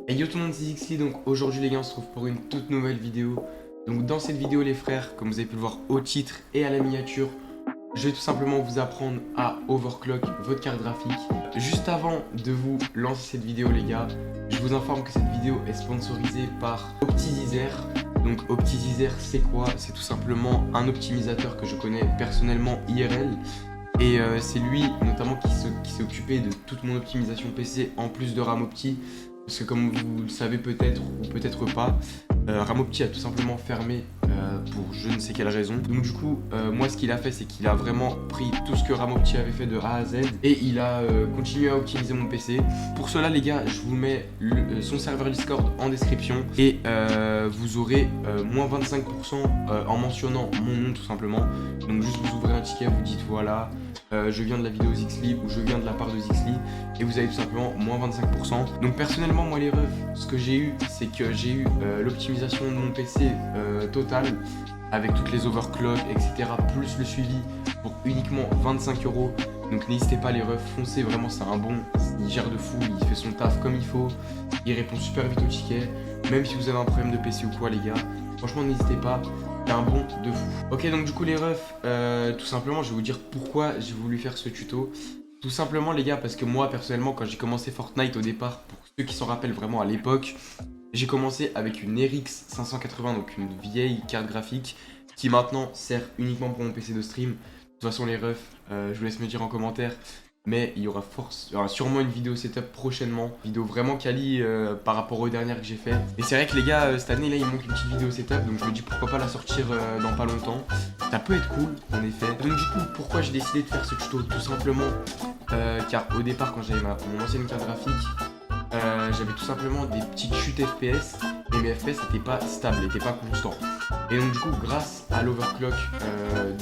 Et yo tout le monde, c'est Zixli, donc aujourd'hui les gars on se retrouve pour une toute nouvelle vidéo. Donc dans cette vidéo les frères, comme vous avez pu le voir au titre et à la miniature, je vais tout simplement vous apprendre à overclock votre carte graphique. Juste avant de vous lancer cette vidéo les gars, je vous informe que cette vidéo est sponsorisée par Optimizer. Donc Optimizer c'est quoi? C'est tout simplement un optimisateur que je connais personnellement IRL. Et c'est lui notamment qui s'est occupé de toute mon optimisation PC en plus de Ramopti. Parce que comme vous le savez peut-être ou peut-être pas, Ramopti a tout simplement fermé pour je ne sais quelle raison. Donc du coup, moi ce qu'il a fait, c'est qu'il a vraiment pris tout ce que Ramopti avait fait de A à Z et il a continué à optimiser mon PC. Pour cela les gars, je vous mets son serveur Discord en description et vous aurez moins 25% en mentionnant mon nom tout simplement. Donc juste vous ouvrez un ticket, vous dites voilà, je viens de la vidéo Zixli ou je viens de la part de Zixli et vous avez tout simplement moins 25%. Donc personnellement moi les refs, ce que j'ai eu c'est que j'ai eu l'optimisation de mon PC total avec toutes les overclocks etc plus le suivi pour uniquement 25 €. Donc n'hésitez pas les refs, foncez, vraiment c'est un bon, il gère de fou, il fait son taf comme il faut, il répond super vite aux tickets, même si vous avez un problème de PC ou quoi les gars, franchement n'hésitez pas. C'est un bon de fou. Ok donc du coup les refs, tout simplement je vais vous dire pourquoi j'ai voulu faire ce tuto. Tout simplement les gars parce que moi personnellement quand j'ai commencé Fortnite au départ, pour ceux qui s'en rappellent vraiment à l'époque, j'ai commencé avec une RX 580, donc une vieille carte graphique qui maintenant sert uniquement pour mon PC de stream. De toute façon les refs, je vous laisse me dire en commentaire. Mais il y aura sûrement une vidéo setup prochainement. Vidéo vraiment quali par rapport aux dernières que j'ai fait. Et c'est vrai que les gars, cette année là il manque une petite vidéo setup. Donc je me dis pourquoi pas la sortir dans pas longtemps. Ça peut être cool en effet. Donc du coup pourquoi j'ai décidé de faire ce tuto? Tout simplement car au départ quand j'avais mon ancienne carte graphique, j'avais tout simplement des petites chutes FPS. Et mes FPS n'étaient pas stables, n'étaient pas constants. Et donc du coup grâce à l'overclock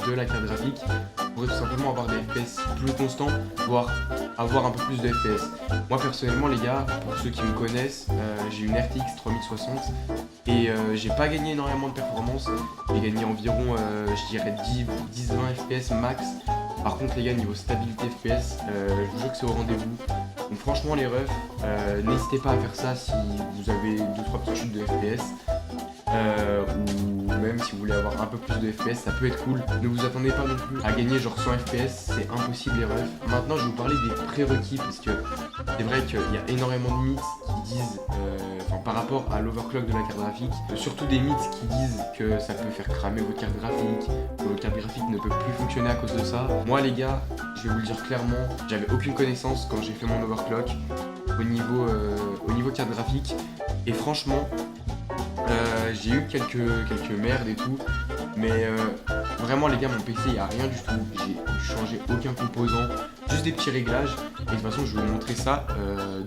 de la carte graphique, on pourrait tout simplement avoir des FPS plus constants, voire avoir un peu plus de FPS. Moi personnellement les gars, pour ceux qui me connaissent, j'ai une RTX 3060 et j'ai pas gagné énormément de performance. J'ai gagné environ je dirais 10-20 FPS max. Par contre les gars, niveau stabilité FPS, je vous jure que c'est au rendez-vous. Donc franchement les refs, n'hésitez pas à faire ça si vous avez 2-3 petites chutes de FPS. Ou même si vous voulez avoir un peu plus de FPS, ça peut être cool. Ne vous attendez pas non plus à gagner genre 100 FPS, c'est impossible les refs. Maintenant je vais vous parler des prérequis parce que c'est vrai qu'il y a énormément de mythes qui disent, par rapport à l'overclock de la carte graphique, surtout des mythes qui disent que ça peut faire cramer votre carte graphique, que votre carte graphique ne peut plus fonctionner à cause de ça. Moi les gars, je vais vous le dire clairement, j'avais aucune connaissance quand j'ai fait mon overclock au niveau carte graphique et franchement j'ai eu quelques merdes et tout, mais vraiment les gars mon PC il n'y a rien du tout, j'ai dû changer aucun composant, juste des petits réglages et de toute façon je vais vous montrer ça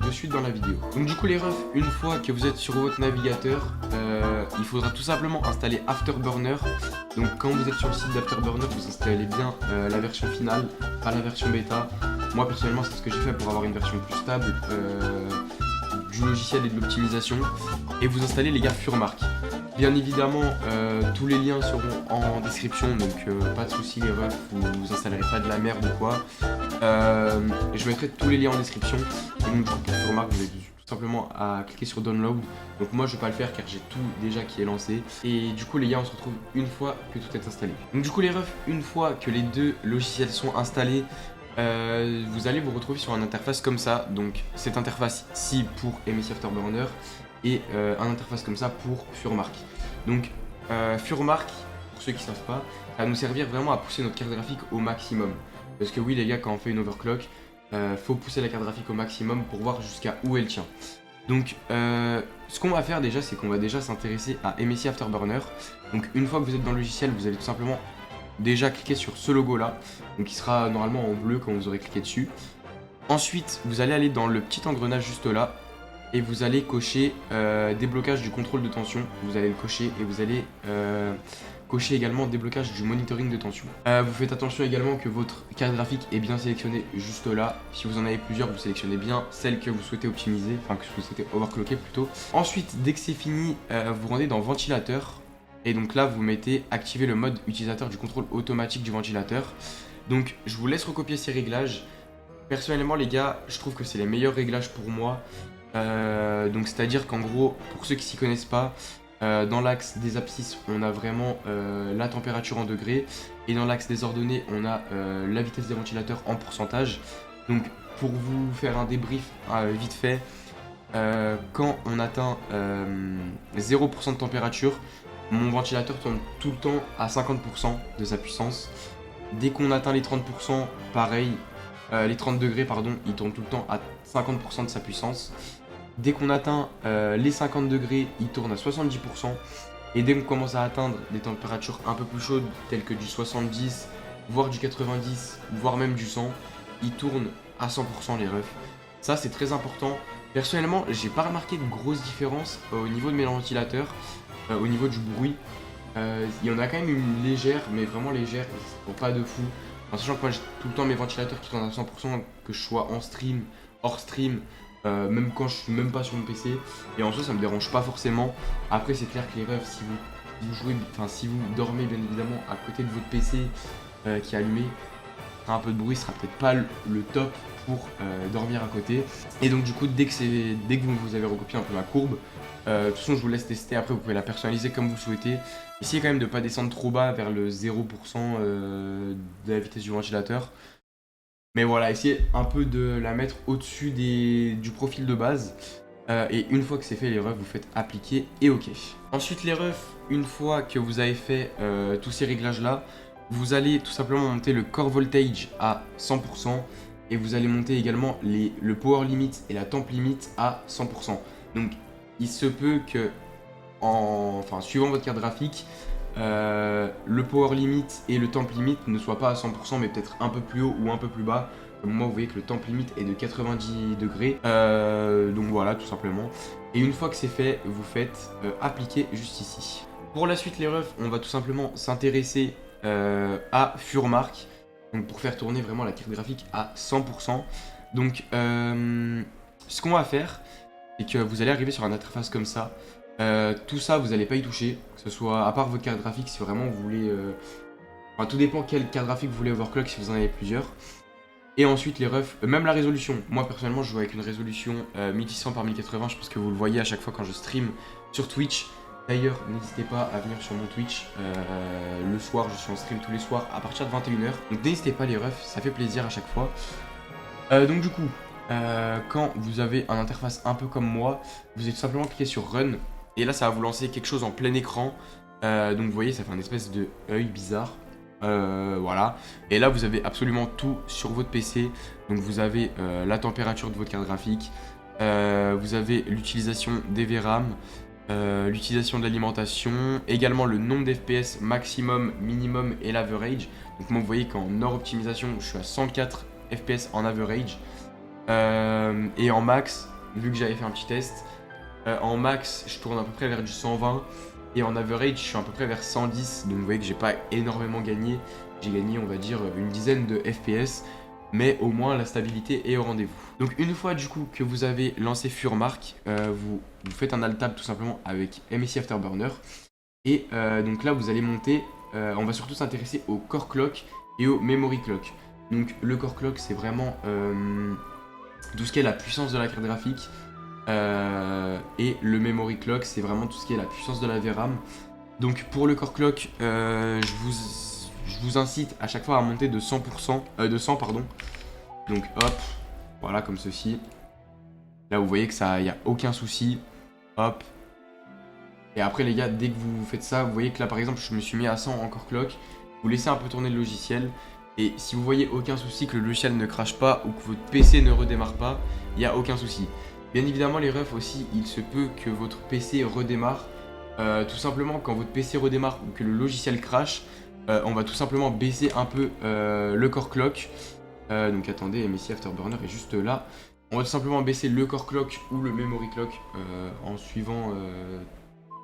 de suite dans la vidéo. Donc du coup les refs, une fois que vous êtes sur votre navigateur, il faudra tout simplement installer Afterburner. Donc quand vous êtes sur le site d'Afterburner, vous installez bien la version finale, pas la version bêta. Moi personnellement c'est ce que j'ai fait pour avoir une version plus stable du logiciel et de l'optimisation. Et vous installez les gars Furmark. Bien évidemment tous les liens seront en description, donc pas de soucis les refs, vous installerez pas de la merde ou quoi. Je mettrai tous les liens en description. Et donc pour Furmark vous avez tout simplement à cliquer sur download. Donc moi je vais pas le faire car j'ai tout déjà qui est lancé. Et du coup les gars on se retrouve une fois que tout est installé. Donc du coup les refs, une fois que les deux logiciels sont installés, vous allez vous retrouver sur une interface comme ça. Donc cette interface ici pour MSI Afterburner et une interface comme ça pour Furmark. Donc Furmark, pour ceux qui ne savent pas, ça va nous servir vraiment à pousser notre carte graphique au maximum. Parce que oui les gars, quand on fait une overclock, faut pousser la carte graphique au maximum pour voir jusqu'à où elle tient. Donc ce qu'on va faire déjà, c'est qu'on va déjà s'intéresser à MSI Afterburner. Donc une fois que vous êtes dans le logiciel, vous allez tout simplement déjà cliquer sur ce logo là, donc il sera normalement en bleu quand vous aurez cliqué dessus. Ensuite vous allez aller dans le petit engrenage juste là et vous allez cocher déblocage du contrôle de tension. Vous allez le cocher et vous allez cocher également déblocage du monitoring de tension. Vous faites attention également que votre carte graphique est bien sélectionnée juste là. Si vous en avez plusieurs, vous sélectionnez bien celle que vous souhaitez optimiser, enfin que vous souhaitez overclocker plutôt. Ensuite dès que c'est fini, vous rendez dans ventilateur. Et donc là vous mettez activer le mode utilisateur du contrôle automatique du ventilateur. Donc je vous laisse recopier ces réglages. Personnellement les gars, je trouve que c'est les meilleurs réglages pour moi. Donc c'est-à-dire qu'en gros, pour ceux qui s'y connaissent pas, dans l'axe des abscisses, on a vraiment la température en degrés. Et dans l'axe des ordonnées, on a la vitesse des ventilateurs en pourcentage. Donc pour vous faire un débrief vite fait, quand on atteint 0% de température, mon ventilateur tourne tout le temps à 50% de sa puissance. Dès qu'on atteint les 30%, pareil, les 30 degrés, pardon, il tourne tout le temps à 50% de sa puissance. Dès qu'on atteint les 50 degrés, il tourne à 70%. Et dès qu'on commence à atteindre des températures un peu plus chaudes, telles que du 70, voire du 90, voire même du 100, il tourne à 100% les refs. Ça, c'est très important. Personnellement, j'ai pas remarqué de grosses différences au niveau de mes ventilateurs, au niveau du bruit. Il y en a quand même une légère, mais vraiment légère, bon, pas de fou. En sachant que moi j'ai tout le temps mes ventilateurs qui tournent à 100%, que je sois en stream, hors stream, même quand je suis même pas sur mon PC. Et en soi, ça me dérange pas forcément. Après, c'est clair que les refs, si vous jouez, enfin si vous dormez bien évidemment à côté de votre PC qui est allumé, un peu de bruit sera peut-être pas le top pour dormir à côté. Et donc du coup, dès que vous avez recopié un peu ma courbe, de toute façon je vous laisse tester, après vous pouvez la personnaliser comme vous le souhaitez. Essayez quand même de ne pas descendre trop bas vers le 0% de la vitesse du ventilateur. Mais voilà, essayez un peu de la mettre au-dessus du profil de base. Et une fois que c'est fait, les refs, vous faites appliquer et OK. Ensuite, les refs, une fois que vous avez fait tous ces réglages-là, vous allez tout simplement monter le core voltage à 100% et vous allez monter également le power limit et la temp limit à 100%. Donc, il se peut que, suivant votre carte graphique, le power limit et le temp limit ne soient pas à 100% mais peut-être un peu plus haut ou un peu plus bas. Comme moi, vous voyez que le temp limit est de 90 degrés. Donc voilà, tout simplement. Et une fois que c'est fait, vous faites appliquer juste ici. Pour la suite, les refs, on va tout simplement s'intéresser à Furmark. Donc pour faire tourner vraiment la carte graphique à 100%. Donc ce qu'on va faire, c'est que vous allez arriver sur une interface comme ça. Tout ça, vous n'allez pas y toucher, que ce soit à part votre carte graphique, si vraiment vous voulez. Tout dépend quelle carte graphique vous voulez overclock, si vous en avez plusieurs. Et ensuite les refs, même la résolution. Moi personnellement, je joue avec une résolution 1600 par 1080. Je pense que vous le voyez à chaque fois quand je stream sur Twitch. D'ailleurs, n'hésitez pas à venir sur mon Twitch. Le soir, je suis en stream tous les soirs à partir de 21h. Donc n'hésitez pas les refs, ça fait plaisir à chaque fois. Donc du coup, quand vous avez une interface un peu comme moi, vous allez tout simplement cliquer sur Run. Et là, ça va vous lancer quelque chose en plein écran. Donc vous voyez, ça fait un espèce de œil bizarre. Voilà. Et là, vous avez absolument tout sur votre PC. Donc vous avez la température de votre carte graphique. Vous avez l'utilisation des VRAM. L'utilisation de l'alimentation. Également le nombre d'FPS maximum, minimum et l'average. Donc moi, vous voyez qu'en hors optimisation, je suis à 104 FPS en average. Et en max, vu que j'avais fait un petit test, en max, je tourne à peu près vers du 120. Et en average, je suis à peu près vers 110. Donc vous voyez que j'ai pas énormément gagné. J'ai gagné, on va dire, une dizaine de FPS. Mais au moins, la stabilité est au rendez-vous. Donc une fois du coup que vous avez lancé Furmark, vous faites un alt-tab tout simplement avec MSI Afterburner. Et donc là, vous allez monter. On va surtout s'intéresser au core clock et au memory clock. Donc le core clock, c'est vraiment tout ce qui est la puissance de la carte graphique. Et le memory clock, c'est vraiment tout ce qui est la puissance de la VRAM. Donc pour le core clock, je vous incite à chaque fois à monter de 100%, de 100 pardon. Donc hop, voilà comme ceci. Là vous voyez que ça, y a aucun souci. Hop. Et après les gars, dès que vous faites ça, vous voyez que là par exemple, je me suis mis à 100 en core clock. Vous laissez un peu tourner le logiciel. Et si vous voyez aucun souci, que le logiciel ne crache pas ou que votre PC ne redémarre pas, il n'y a aucun souci. Bien évidemment les refs aussi, il se peut que votre PC redémarre. Tout simplement quand votre PC redémarre ou que le logiciel crache, on va tout simplement baisser un peu le core clock. Donc attendez, MSI Afterburner est juste là. On va tout simplement baisser le core clock ou le memory clock en suivant...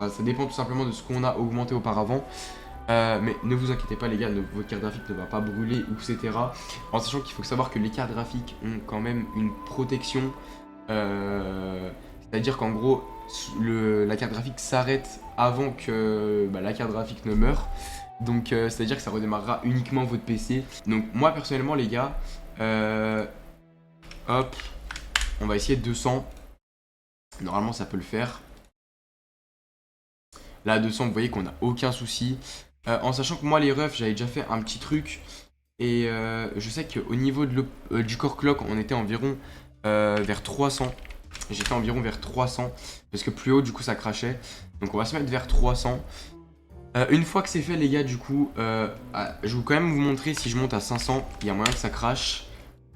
ça dépend tout simplement de ce qu'on a augmenté auparavant. Mais ne vous inquiétez pas les gars, votre carte graphique ne va pas brûler, etc. En sachant qu'il faut savoir que les cartes graphiques ont quand même une protection. C'est-à-dire qu'en gros, la carte graphique s'arrête avant que la carte graphique ne meure. Donc c'est-à-dire que ça redémarrera uniquement votre PC. Donc moi personnellement les gars, hop, on va essayer de 200. Normalement ça peut le faire. Là à 200 vous voyez qu'on n'a aucun souci. En sachant que moi les refs j'avais déjà fait un petit truc. Et je sais qu'au niveau du core clock on était environ vers 300. J'étais environ vers 300. Parce que plus haut du coup ça crachait. Donc on va se mettre vers 300. Une fois que c'est fait les gars du coup je vais quand même vous montrer si je monte à 500. Il y a moyen que ça crache.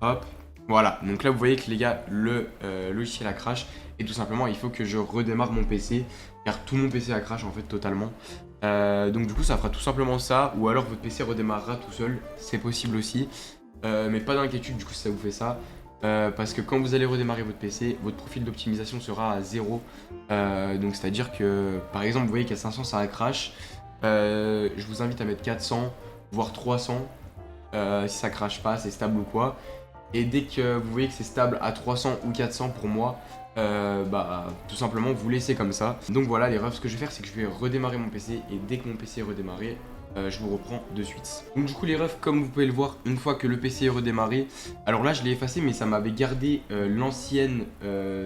Hop. Voilà, donc là vous voyez que les gars, le logiciel a crash et tout simplement il faut que je redémarre mon PC car tout mon PC a crash en fait totalement. Donc du coup ça fera tout simplement ça ou alors votre PC redémarrera tout seul, c'est possible aussi. Mais pas d'inquiétude du coup si ça vous fait ça. Parce que quand vous allez redémarrer votre PC, votre profil d'optimisation sera à 0. Donc c'est à dire que par exemple vous voyez qu'à 500 ça a crash. Je vous invite à mettre 400 voire 300 si ça crache pas, c'est stable ou quoi. Et dès que vous voyez que c'est stable à 300 ou 400 pour moi, tout simplement vous laissez comme ça. Donc voilà, les refs, ce que je vais faire, c'est que je vais redémarrer mon PC et dès que mon PC est redémarré, je vous reprends de suite. Donc du coup les refs, comme vous pouvez le voir, une fois que le PC est redémarré, alors là je l'ai effacé mais ça m'avait gardé l'ancienne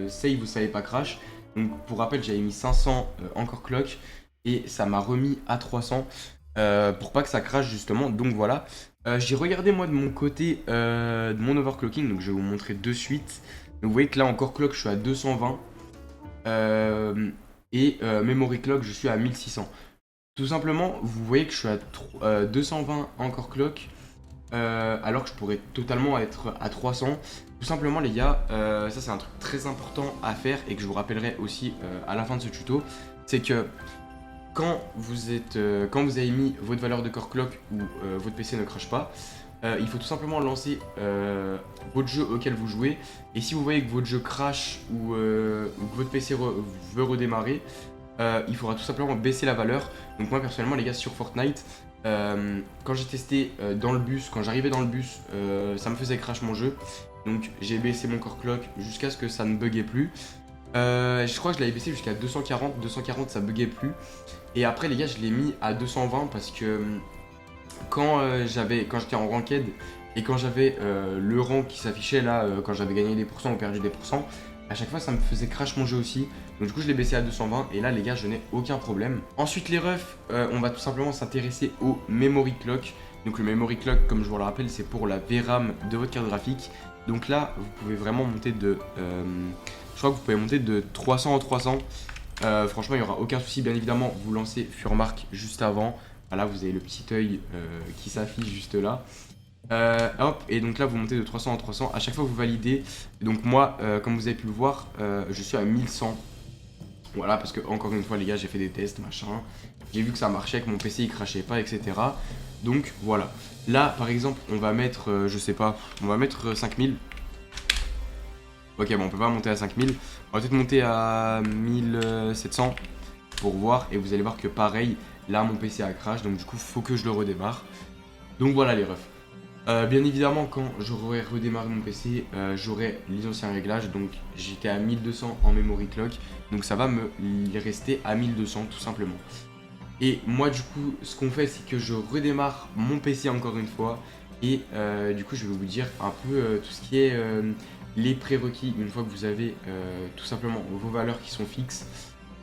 save, vous savez pas crash. Donc pour rappel, j'avais mis 500 encore clock et ça m'a remis à 300 pour pas que ça crache justement. Donc voilà. J'ai regardé moi de mon côté de mon overclocking, donc je vais vous montrer de suite. Donc vous voyez que là encore clock je suis à 220 et memory clock je suis à 1600. Tout simplement vous voyez que je suis à 220 encore clock alors que je pourrais totalement être à 300. Tout simplement les gars, ça c'est un truc très important à faire et que je vous rappellerai aussi à la fin de ce tuto. C'est que quand vous avez mis votre valeur de core clock ou votre PC ne crache pas, il faut tout simplement lancer votre jeu auquel vous jouez. Et si vous voyez que votre jeu crash ou que votre PC veut redémarrer, il faudra tout simplement baisser la valeur. Donc moi personnellement les gars sur Fortnite, quand j'ai testé dans le bus, quand j'arrivais dans le bus, ça me faisait crash mon jeu. Donc j'ai baissé mon core clock jusqu'à ce que ça ne buguait plus. Je crois que je l'avais baissé jusqu'à 240, 240 ça buguait plus. Et après les gars je l'ai mis à 220 parce que quand j'étais en ranked et quand j'avais le rang qui s'affichait là, quand j'avais gagné des pourcents ou perdu des pourcents, à chaque fois ça me faisait crash mon jeu aussi. Donc du coup je l'ai baissé à 220 et là les gars je n'ai aucun problème. Ensuite les refs, on va tout simplement s'intéresser au memory clock. Donc le memory clock comme je vous le rappelle c'est pour la VRAM de votre carte graphique. Donc là vous pouvez vraiment monter de... je crois que vous pouvez monter de 300 en 300. Franchement il n'y aura aucun souci, bien évidemment vous lancez Furmark juste avant. Voilà, vous avez le petit œil qui s'affiche juste là. Hop, et donc là vous montez de 300 en 300. À chaque fois vous validez. Donc moi, comme vous avez pu le voir, je suis à 1100. Voilà, parce que encore une fois les gars, j'ai fait des tests, machin. J'ai vu que ça marchait, que mon PC il crachait pas, etc. Donc voilà. Là par exemple, on va mettre, je sais pas, on va mettre 5000. Ok, bon, on peut pas monter à 5000. On va peut-être monter à 1700 pour voir. Et vous allez voir que pareil, là mon PC a crash, donc du coup faut que je le redémarre. Donc voilà les refs. Bien évidemment quand j'aurai redémarré mon PC, j'aurai les anciens réglages. Donc j'étais à 1200 en memory clock. Donc ça va me rester à 1200 tout simplement. Et moi du coup ce qu'on fait c'est que je redémarre mon PC encore une fois. Et du coup je vais vous dire un peu tout ce qui est les prérequis une fois que vous avez tout simplement vos valeurs qui sont fixes.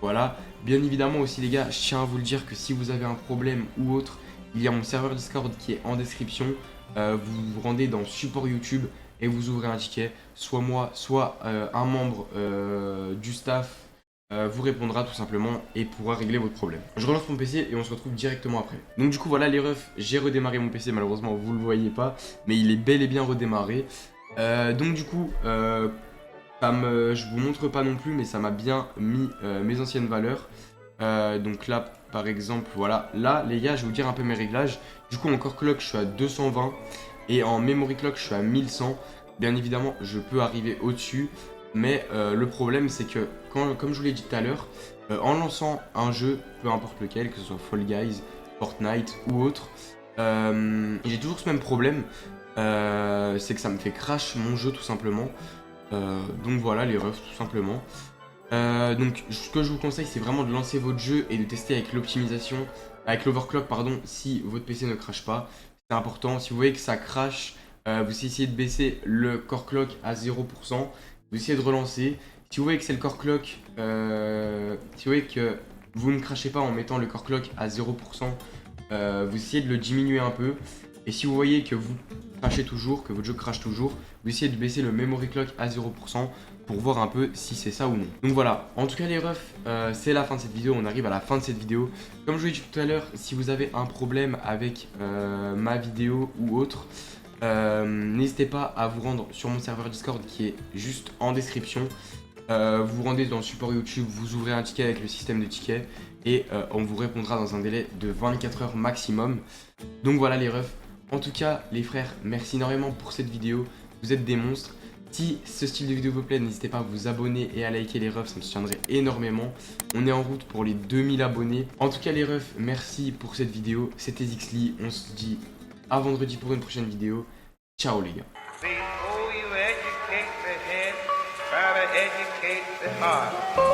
Voilà, bien évidemment aussi les gars, je tiens à vous le dire que si vous avez un problème ou autre, il y a mon serveur Discord qui est en description. Vous vous rendez dans support YouTube et vous ouvrez un ticket. Soit moi, soit un membre du staff vous répondra tout simplement et pourra régler votre problème. Je relance mon PC et on se retrouve directement après. Donc du coup voilà les refs, j'ai redémarré mon PC, malheureusement vous le voyez pas, mais il est bel et bien redémarré. Donc du coup, je vous montre pas non plus, mais ça m'a bien mis mes anciennes valeurs. Donc là, par exemple, voilà. Là, les gars, je vais vous dire un peu mes réglages. Du coup, en core clock, je suis à 220 et en memory clock, je suis à 1100. Bien évidemment, je peux arriver au-dessus, mais le problème, c'est que, comme je vous l'ai dit tout à l'heure, en lançant un jeu, peu importe lequel, que ce soit Fall Guys, Fortnite ou autre, j'ai toujours ce même problème. C'est que ça me fait crash mon jeu tout simplement. Donc voilà les refs tout simplement. Donc ce que je vous conseille c'est vraiment de lancer votre jeu et de tester avec l'optimisation, avec l'overclock pardon, si votre PC ne crache pas. C'est important, si vous voyez que ça crache, vous essayez de baisser le core clock à 0%, vous essayez de relancer. Si vous voyez que c'est le core clock, si vous voyez que vous ne crachez pas en mettant le core clock à 0%, vous essayez de le diminuer un peu. Et si vous voyez que vous crachez toujours, que votre jeu crache toujours, vous essayez de baisser le memory clock à 0% pour voir un peu si c'est ça ou non. Donc voilà, en tout cas les refs, c'est la fin de cette vidéo, on arrive à la fin de cette vidéo. Comme je vous l'ai dit tout à l'heure, si vous avez un problème avec ma vidéo ou autre, n'hésitez pas à vous rendre sur mon serveur Discord qui est juste en description. Vous vous rendez dans le support YouTube, vous ouvrez un ticket avec le système de tickets et on vous répondra dans un délai de 24 heures maximum. Donc voilà les refs. En tout cas, les frères, merci énormément pour cette vidéo. Vous êtes des monstres. Si ce style de vidéo vous plaît, n'hésitez pas à vous abonner et à liker les refs, ça me soutiendrait énormément. On est en route pour les 2000 abonnés. En tout cas les refs, merci pour cette vidéo. C'était Zixli, on se dit à vendredi pour une prochaine vidéo. Ciao les gars. Before you educate the head, try to educate the heart.